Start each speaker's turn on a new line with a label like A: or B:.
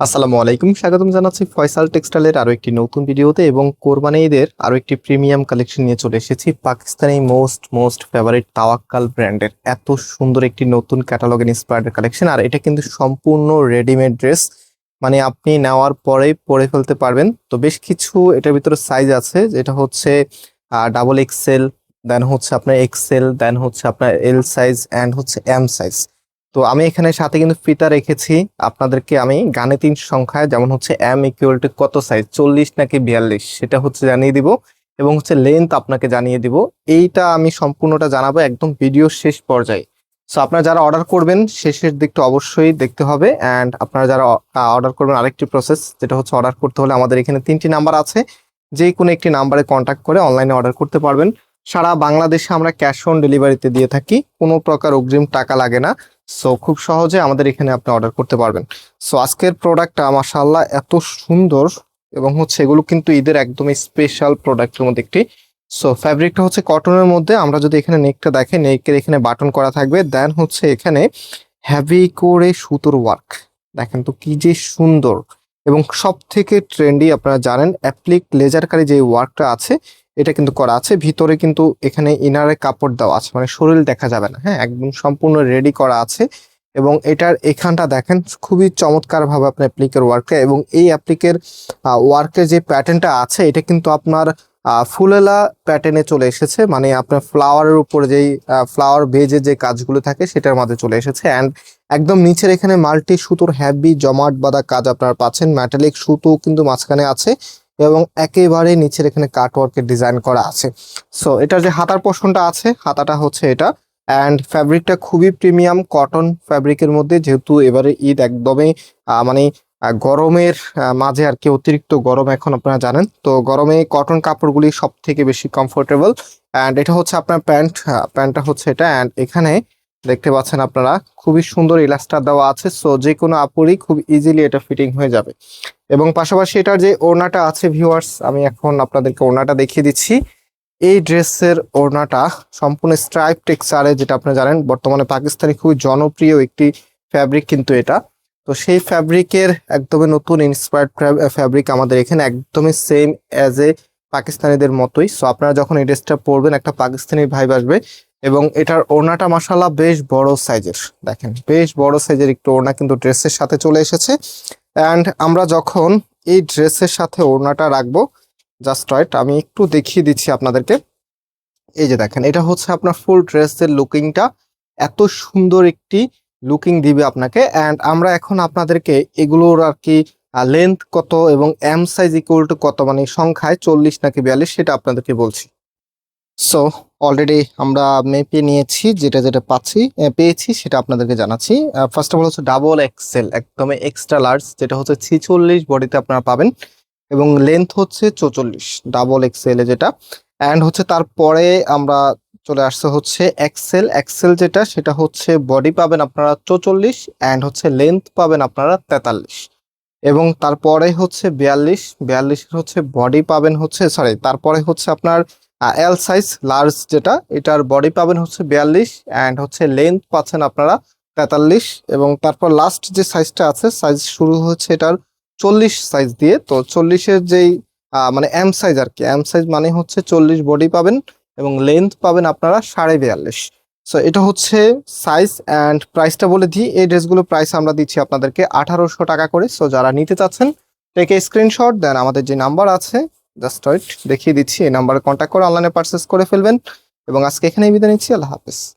A: আসসালামু আলাইকুম, স্বাগতম জানাচ্ছি ফয়সাল টেক্সটাইলের আরো একটি নতুন ভিডিওতে এবং কোরবানি ঈদের আরো একটি প্রিমিয়াম কালেকশন নিয়ে চলে এসেছি। পাকিস্তানি মোস্ট ফেভারিট তাওয়াক্কাল ব্র্যান্ডের এত সুন্দর একটি নতুন ক্যাটালগ ইন্সপায়ার্ড কালেকশন। আর এটা কিন্তু সম্পূর্ণ রেডিমেড ড্রেস, মানে আপনি নেওয়ার পরেই পরে ফেলতে পারবেন। তো বেশ কিছু এটার ভিতরে সাইজ আছে, যেটা হচ্ছে ডাবল এক্সেল, দেন হচ্ছে আপনার এক্সেল, দেন হচ্ছে আপনার এল সাইজ অ্যান্ড হচ্ছে এম সাইজ। তো আমি এখানে সাথে কিন্তু ফিতা রেখেছি আপনাদেরকে। আমি গাণিতিক সংখ্যায় যেমন হচ্ছে এম ইকুয়াল টু কত সাইজ, 40 নাকি 42, সেটা হচ্ছে জানিয়ে দিব এবং হচ্ছে লেন্থ আপনাকে জানিয়ে দিব। এইটা আমি সম্পূর্ণটা জানাবো একদম ভিডিও শেষ পর্যায়ে। সো আপনারা যারা অর্ডার করবেন শেষের দিকটা অবশ্যই দেখতে হবে। অ্যান্ড আপনারা যারা অর্ডার করবেন, আরেকটি প্রসেস যেটা হচ্ছে অর্ডার করতে হলে আমাদের এখানে 3টি নাম্বার আছে, যে কোনো একটি নাম্বারে কন্ট্যাক্ট করে অনলাইনে অর্ডার করতে পারবেন। সারা বাংলাদেশে আমরা ক্যাশ অন ডেলিভারিতে দিয়ে থাকি, কোনো প্রকার অগ্রিম টাকা লাগে না। সো খুব সহজে আমাদের এখানে আপনি অর্ডার করতে পারবেন। সো আজকের প্রোডাক্টটা মাশাআল্লাহ এত সুন্দর এবং হচ্ছে এগুলো কিন্তু ঈদের একদমই স্পেশাল প্রোডাক্টের মধ্যে একটি। সো ফ্যাব্রিকটা হচ্ছে কটনের মধ্যে। আমরা যদি এখানে নেকটা দেখেন, নেকের এখানে বাটন করা থাকবে, দেন হচ্ছে এখানে হেভি করে সুতোর ওয়ার্ক। দেখেন তো কি যে সুন্দর, এবং সব থেকে ট্রেন্ডি আপনারা জানেন অ্যাপ্লিক লেজারকারি যে ওয়ার্কটা আছে এটা কিন্তু করা আছে। ভিতরে কিন্তু এখানে ইনারে কাপড় দেওয়া আছে, মানে শরীর দেখা যাবে না। হ্যাঁ, একদম সম্পূর্ণ রেডি করা আছে। এবং এটার এখানটা দেখেন খুবই চমৎকার ভাবে আপনার অ্যাপ্লিকের ওয়ার্কটা, এবং এই অ্যাপ্লিকের ওয়ার্কের যে প্যাটার্নটা আছে এটা কিন্তু আপনার ফুলেলা প্যাটার্নে চলে এসেছে। মানে আপনার ফ্লাওয়ারের উপরে যেই ফ্লাওয়ার বেজে যে কাজগুলো থাকে সেটার মধ্যে চলে এসেছে। অ্যান্ড একদম নিচের এখানে মাল্টি সুতোর হ্যাভি জমাট বাঁধা কাজ আপনারা পাচ্ছেন। ম্যাটালিক সুতো কিন্তু মাঝখানে আছে এবং একেবারে নিচের এখানে কাটওয়ার্কের ডিজাইন করা আছে। সো এটার যে হাতার পোর্শনটা আছে, হাতাটা হচ্ছে এটা। অ্যান্ড ফ্যাব্রিকটা খুবই প্রিমিয়াম কটন ফ্যাব্রিকের মধ্যে, যেহেতু এবারে ঈদ একদমই মানে গরমের মাঝে আর কি, অতিরিক্ত গরম এখন আপনারা জানেন। তো গরমে কটন কাপড়গুলি সব থেকে বেশি কমফোর্টেবল। অ্যান্ড এটা হচ্ছে আপনার প্যান্টটা হচ্ছে এটা। অ্যান্ড এখানে দেখতে পাচ্ছেন আপনারা খুবই সুন্দর ইলাস্টার দেওয়া আছে। সো যে কোনো আপুরই খুব ইজিলি এটা ফিটিং হয়ে যাবে। এবং পাশাপাশি এটার যে ওড়নাটা আছে ভিউয়ার্স, আমি এখন আপনাদেরকে ওড়নাটা দেখিয়ে দিচ্ছি। এই ড্রেসের ওড়নাটা সম্পূর্ণ স্ট্রাইপ টেক্সচারে, যেটা আপনারা জানেন বর্তমানে পাকিস্তানি খুবই জনপ্রিয় একটি ফ্যাব্রিক কিন্তু এটা। তো সেই ফ্যাব্রিকের একদমই নতুন ইন্সপায়ার্ড ফ্যাব্রিক আমাদের এখানে একদমই সেম অ্যাজ এ পাকিস্তানিদের মতোই। সো আপনারা যখন এই ড্রেসটা পরবেন একটা পাকিস্তানি ভাইব আসবে। এবং এটার ওড়নাটা মাশাআল্লাহ বেশ বড় সাইজের, দেখেন বেশ বড় সাইজের একটু ওড়না কিন্তু ড্রেসের সাথে চলে এসেছে। অ্যান্ড আমরা যখন এই ড্রেসের সাথে ওড়নাটা রাখবো, জাস্ট রাইট, আমি একটু দেখিয়ে দিচ্ছি আপনাদেরকে। এই যে দেখেন, এটা হচ্ছে আপনার ফুল ড্রেসের লুকিংটা, এত সুন্দর একটি লুকিং দিবে আপনাকে। অ্যান্ড আমরা এখন আপনাদেরকে এগুলোর আর কি লেন্থ কত এবং এম সাইজ ইকুয়াল টু কত, মানে সংখ্যায় 40 নাকি 42, সেটা আপনাদেরকে বলছি। সো অলরেডি আমরা মেপে নিয়েছি, যেটা যেটা পেয়েছি সেটা আপনাদেরকে জানাচ্ছি। ফার্স্ট অফ অল হচ্ছে ডাবল এক্সেল, একদম এক্সট্রা লার্জ, যেটা হচ্ছে 46 বডিতে আপনারা পাবেন এবং লেন্থ হচ্ছে 44 ডাবল এক্সেল যেটা। অ্যান্ড হচ্ছে তারপরে আমরা চলে আসছে হচ্ছে এক্সেল। এক্সেল যেটা সেটা হচ্ছে বডি পাবেন আপনারা 44 অ্যান্ড হচ্ছে লেন্থ পাবেন আপনারা 43। এবং তারপরে হচ্ছে 42 হচ্ছে বডি পাবেন হচ্ছে, সরি, তারপরে হচ্ছে আপনার এল সাইজ লার্জ যেটা, এটার বডি পাবেন হচ্ছে 42 অ্যান্ড হচ্ছে লেন্থ পাচ্ছেন আপনারা 43। এবং তারপর লাস্ট যে সাইজটা আছে, সাইজ শুরু হচ্ছে এটার 40 সাইজ দিয়ে। তো 40-এর যেই মানে এম সাইজ আর কি, এম সাইজ মানে হচ্ছে 40 বডি পাবেন এবং লেন্থ পাবেন আপনারা 42.5। সো এটা হচ্ছে সাইজ। অ্যান্ড প্রাইসটা বলে দিই, এই ড্রেসগুলো প্রাইস আমরা দিচ্ছি আপনাদেরকে 1800 টাকা করে। সো যারা নিতে চাচ্ছেন টেকে স্ক্রিনশট দেন, আমাদের যে নাম্বার আছে জাস্ট রাইট দেখিয়ে দিচ্ছি, এই নাম্বারে কন্ট্যাক্ট করে অনলাইনে পারচেস করে ফেলবেন। এবং আজকে এখানেই বিদায় নিচ্ছি, আল্লাহ হাফেজ।